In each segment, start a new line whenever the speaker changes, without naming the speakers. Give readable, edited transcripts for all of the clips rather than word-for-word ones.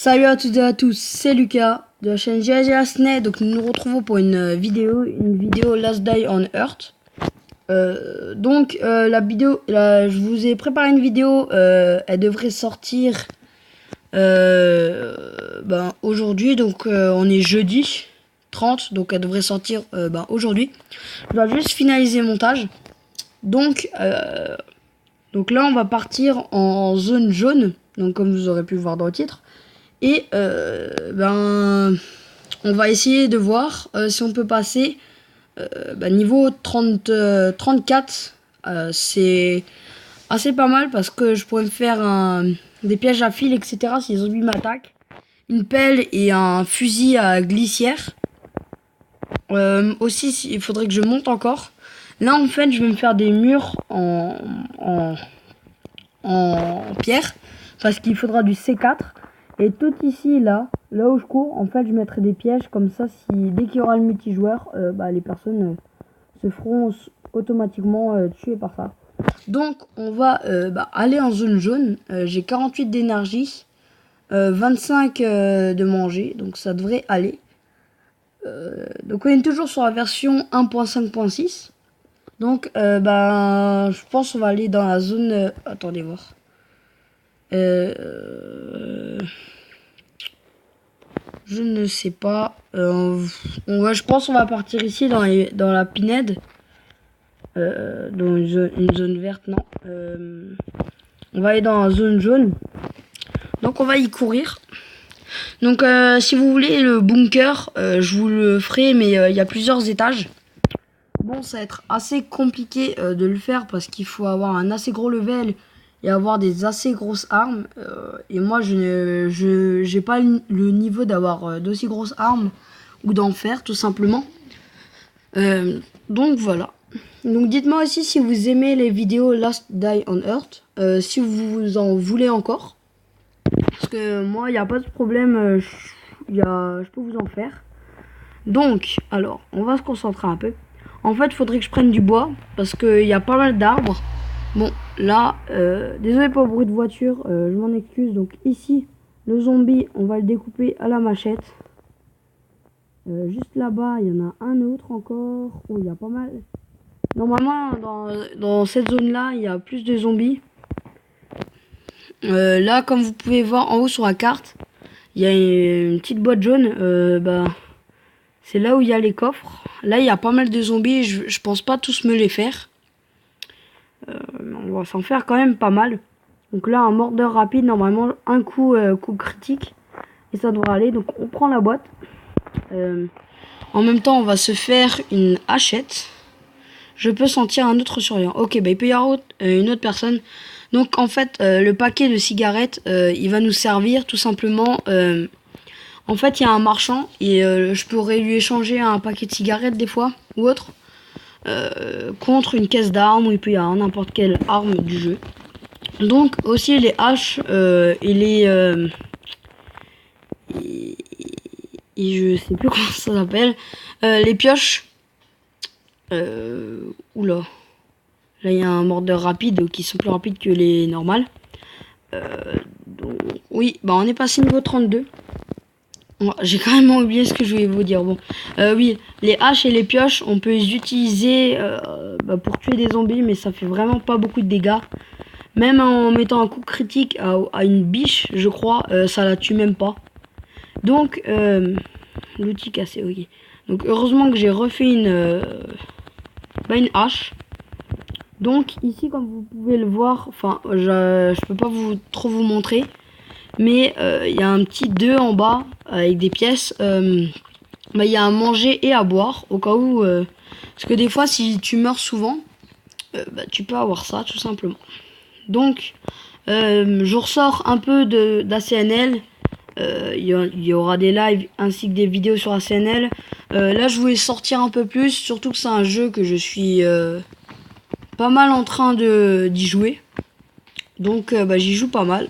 Salut à toutes et à tous, c'est Lucas de la chaîne GGASNET. Donc nous nous retrouvons pour une vidéo Last Day on Earth. La vidéo, je vous ai préparé une vidéo, elle devrait sortir aujourd'hui, donc on est jeudi 30, donc elle devrait sortir aujourd'hui. Je dois juste finaliser le montage. Donc là on va partir en zone jaune, donc comme vous aurez pu le voir dans le titre. Et on va essayer de voir si on peut passer niveau 34. C'est assez pas mal parce que je pourrais me faire des pièges à fil, etc. si les zombies m'attaquent. Une pelle et un fusil à glissière. Aussi, il faudrait que je monte encore. Là, en fait, je vais me faire des murs en pierre parce qu'il faudra du C4. Et tout ici, là où je cours, en fait, je mettrai des pièges comme ça. Si dès qu'il y aura le multijoueur, les personnes se feront automatiquement tuer par ça. Donc, on va aller en zone jaune. J'ai 48 d'énergie, 25 de manger, donc ça devrait aller. Donc, on est toujours sur la version 1.5.6. Donc, je pense qu'on va aller dans la zone. Attendez voir. Je ne sais pas. Je pense qu'on va partir ici dans la pinède. Dans une zone verte, non. On va aller dans la zone jaune. Donc on va y courir. Donc si vous voulez le bunker, je vous le ferai, mais il y a plusieurs étages. Bon, ça va être assez compliqué de le faire parce qu'il faut avoir un assez gros level et avoir des assez grosses armes. Et moi, je n'ai pas le niveau d'avoir d'aussi grosses armes ou d'en faire, tout simplement. Donc voilà. Donc dites-moi aussi si vous aimez les vidéos Last Day on Earth, si vous en voulez encore. Parce que moi, il n'y a pas de problème, je peux vous en faire. Donc, alors, on va se concentrer un peu. En fait, il faudrait que je prenne du bois parce qu'il y a pas mal d'arbres. Bon, là, désolé pour le bruit de voiture, je m'en excuse. Donc ici, le zombie, on va le découper à la machette. Juste là-bas, il y en a un autre encore. Oh, il y a pas mal. Normalement, dans cette zone-là, il y a plus de zombies. Là, comme vous pouvez voir en haut sur la carte, il y a une petite boîte jaune. C'est là où il y a les coffres. Là, il y a pas mal de zombies. Je pense pas tous me les faire. On va s'en faire quand même pas mal. Donc là, un mordeur rapide, normalement, un coup critique. Et ça devrait aller. Donc on prend la boîte. En même temps, on va se faire une hachette. Je peux sentir un autre surveillant. Ok, il peut y avoir une autre personne. Donc en fait, le paquet de cigarettes, il va nous servir tout simplement. En fait, il y a un marchand et je pourrais lui échanger un paquet de cigarettes des fois ou autre contre une caisse d'armes, où il peut y avoir n'importe quelle arme du jeu. Donc aussi les haches et les et je sais plus comment ça s'appelle, les pioches. Oula, là il y a un mordeur rapide qui sont plus rapides que les normales. Donc, oui, on est passé niveau 32. J'ai carrément oublié ce que je voulais vous dire. Bon, oui, les haches et les pioches, on peut les utiliser pour tuer des zombies, mais ça fait vraiment pas beaucoup de dégâts. Même en mettant un coup critique à une biche, je crois, ça la tue même pas. Donc, l'outil cassé, ok. Donc, heureusement que j'ai refait une hache. Donc, ici, comme vous pouvez le voir, enfin, je peux pas trop vous montrer. Mais il y a un petit 2 en bas avec des pièces. Il y a à manger et à boire au cas où. Parce que des fois, si tu meurs souvent, tu peux avoir ça tout simplement. Donc, je ressors un peu d'ACNL. Il y aura des lives ainsi que des vidéos sur ACNL. Là, je voulais sortir un peu plus. Surtout que c'est un jeu que je suis pas mal en train d'y jouer. Donc, j'y joue pas mal.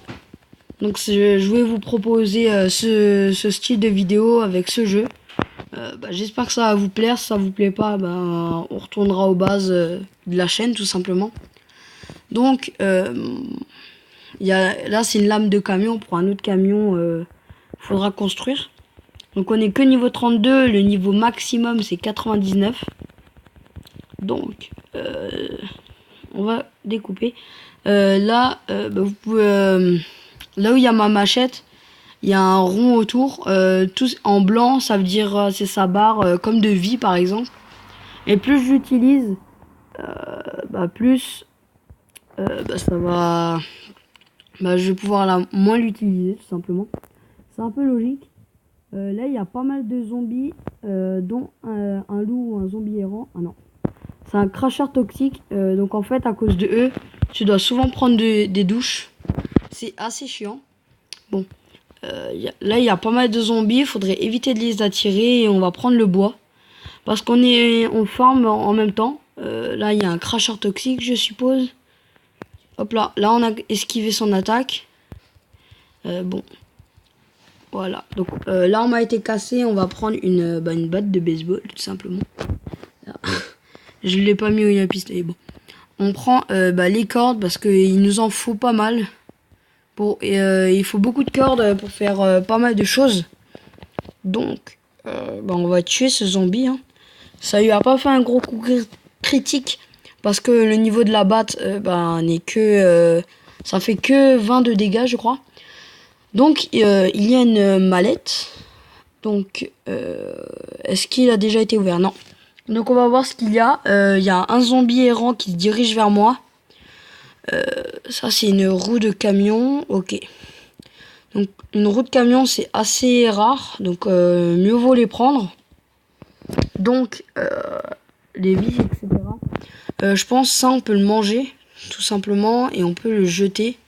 Donc je voulais vous proposer ce style de vidéo avec ce jeu. J'espère que ça va vous plaire. Si ça vous plaît pas, on retournera aux bases de la chaîne tout simplement. Donc là c'est une lame de camion pour un autre camion faudra construire. Donc on est que niveau 32, le niveau maximum c'est 99. Donc on va découper. Là, vous pouvez, là où il y a ma machette, il y a un rond autour. Tout en blanc, ça veut dire c'est sa barre comme de vie par exemple. Et plus j'utilise, plus ça va. Je vais pouvoir moins l'utiliser tout simplement. C'est un peu logique. Là, il y a pas mal de zombies, dont un loup ou un zombie errant. Ah non. C'est un cracheur toxique. Donc en fait, à cause de eux, tu dois souvent prendre des douches. C'est assez chiant. Bon. Là, il y a pas mal de zombies. Il faudrait éviter de les attirer. Et on va prendre le bois. Parce on farm en même temps. Là, il y a un cracheur toxique, je suppose. Hop là. Là, on a esquivé son attaque. Bon. Voilà, donc l'arme a été cassée, on va prendre une batte de baseball, tout simplement. Là. Je l'ai pas mis où il y a un pistolet, bon. On prend les cordes, parce qu'il nous en faut pas mal. Il faut beaucoup de cordes pour faire pas mal de choses. Donc, on va tuer ce zombie. Hein. Ça lui a pas fait un gros coup critique, parce que le niveau de la batte, n'est que... ça fait que 20 de dégâts, je crois. Donc, il y a une mallette. Donc, est-ce qu'il a déjà été ouvert? Non. Donc, on va voir ce qu'il y a. Il y a un zombie errant qui se dirige vers moi. Ça, c'est une roue de camion. Ok. Donc, une roue de camion, c'est assez rare. Donc, mieux vaut les prendre. Donc, les vis, etc. Je pense ça, on peut le manger, tout simplement. Et on peut le jeter.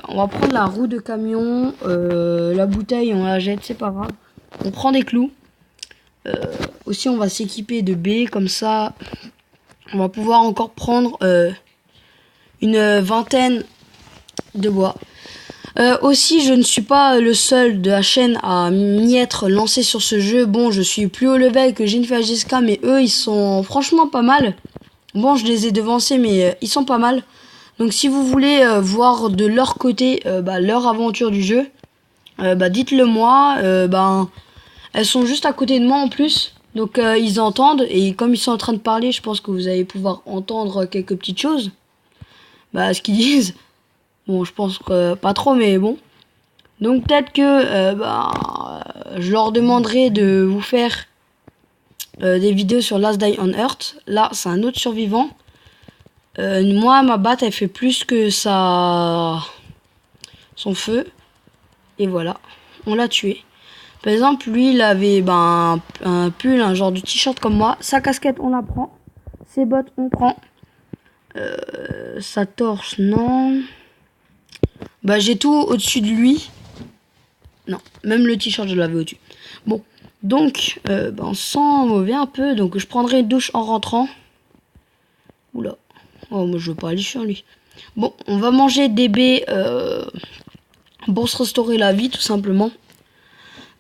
On va prendre la roue de camion, la bouteille, on la jette, c'est pas grave. On prend des clous. Aussi, on va s'équiper de baies, comme ça, on va pouvoir encore prendre une vingtaine de bois. Aussi, je ne suis pas le seul de la chaîne à m'y être lancé sur ce jeu. Bon, je suis plus haut level que GeneFaJeska, mais eux, ils sont franchement pas mal. Bon, je les ai devancés, mais ils sont pas mal. Donc si vous voulez voir de leur côté leur aventure du jeu, dites-le moi. Elles sont juste à côté de moi en plus. Donc ils entendent. Et comme ils sont en train de parler, je pense que vous allez pouvoir entendre quelques petites choses. Ce qu'ils disent. Bon, je pense que pas trop, mais bon. Donc peut-être que je leur demanderai de vous faire des vidéos sur Last Day on Earth. Là, c'est un autre survivant. Moi, ma batte, elle fait plus que son feu. Et voilà, on l'a tué. Par exemple, lui, il avait un pull, un genre de t-shirt comme moi. Sa casquette, on la prend. Ses bottes, on prend. Sa torche, non. J'ai tout au-dessus de lui. Non, même le t-shirt, je l'avais au-dessus. Bon, donc, on sent mauvais un peu. Donc, je prendrai une douche en rentrant. Oula. Oh, moi je veux pas aller sur lui. Bon, on va manger des baies pour se restaurer la vie, tout simplement.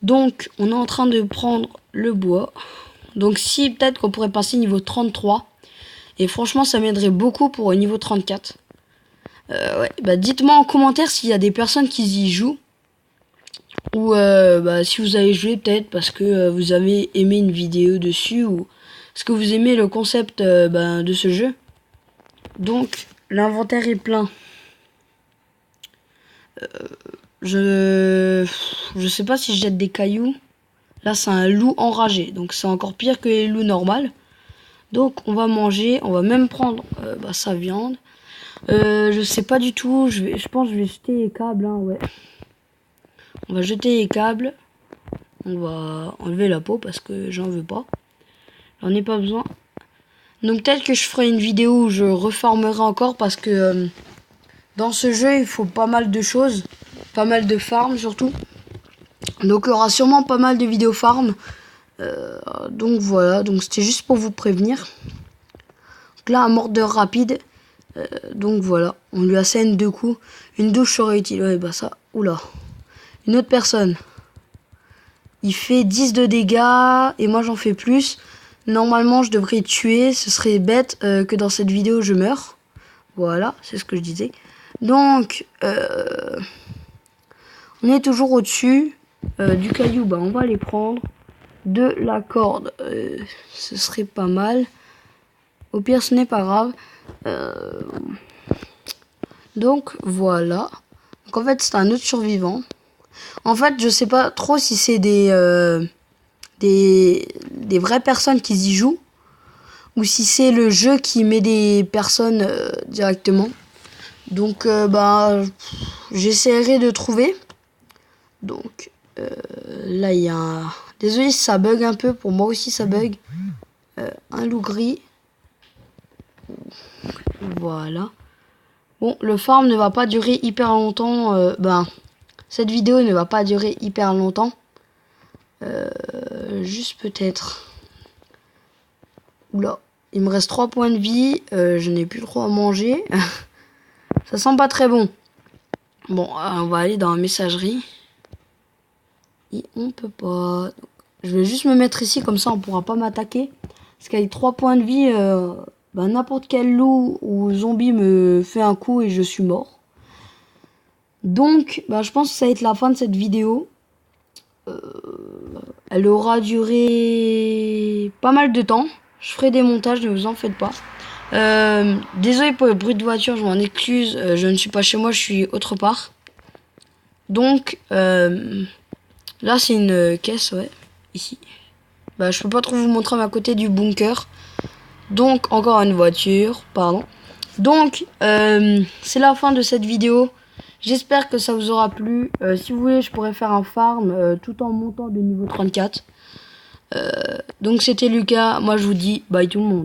Donc, on est en train de prendre le bois. Donc, si peut-être qu'on pourrait passer niveau 33. Et franchement, ça m'aiderait beaucoup pour niveau 34. Dites-moi en commentaire s'il y a des personnes qui y jouent. Ou si vous avez joué peut-être parce que vous avez aimé une vidéo dessus. Ou est-ce que vous aimez le concept de ce jeu. Donc, l'inventaire est plein. Je sais pas si je jette des cailloux. Là, c'est un loup enragé. Donc, c'est encore pire que les loups normaux. Donc, on va manger. On va même prendre sa viande. Je sais pas du tout. Je pense que je vais jeter les câbles. Ouais. On va jeter les câbles. On va enlever la peau parce que j'en veux pas. J'en ai pas besoin. Donc peut-être que je ferai une vidéo où je reformerai encore parce que dans ce jeu il faut pas mal de choses, pas mal de farm surtout. Donc il y aura sûrement pas mal de vidéos farm. Donc voilà, donc c'était juste pour vous prévenir. Donc là un mordeur rapide. Donc voilà, on lui assène 2 coups. Une douche serait utile. Ouais ça, oula. Une autre personne. Il fait 10 de dégâts et moi j'en fais plus. Normalement, je devrais tuer. Ce serait bête que dans cette vidéo, je meure. Voilà, c'est ce que je disais. Donc, On est toujours au-dessus. Du caillou, bah on va les prendre. De la corde, ce serait pas mal. Au pire, ce n'est pas grave. Donc voilà. Donc en fait, c'est un autre survivant. En fait, je sais pas trop si c'est des vraies personnes qui y jouent ou si c'est le jeu qui met des personnes directement. Donc bah j'essaierai de trouver. Donc là il y a un... Désolé si ça bug un peu, pour moi aussi ça bug. Un loup gris. Voilà. Bon, le farm ne va pas durer hyper longtemps. Cette vidéo ne va pas durer hyper longtemps. Juste peut-être. Oula, il me reste 3 points de vie. Je n'ai plus trop à manger. Ça sent pas très bon. Bon, on va aller dans la messagerie. Et on peut pas. Donc, je vais juste me mettre ici, comme ça on pourra pas m'attaquer. Parce qu'avec 3 points de vie, n'importe quel loup ou zombie me fait un coup et je suis mort. Donc, je pense que ça va être la fin de cette vidéo. Elle aura duré pas mal de temps. Je ferai des montages, ne vous en faites pas. Désolé pour le bruit de voiture, je m'en excuse. Je ne suis pas chez moi, je suis autre part. Donc, là c'est une caisse, ouais, ici. Je peux pas trop vous montrer à côté du bunker. Donc, encore une voiture, pardon. Donc, c'est la fin de cette vidéo. J'espère que ça vous aura plu. Si vous voulez, je pourrais faire un farm tout en montant de niveau 34. Donc, c'était Lucas. Moi, je vous dis bye tout le monde.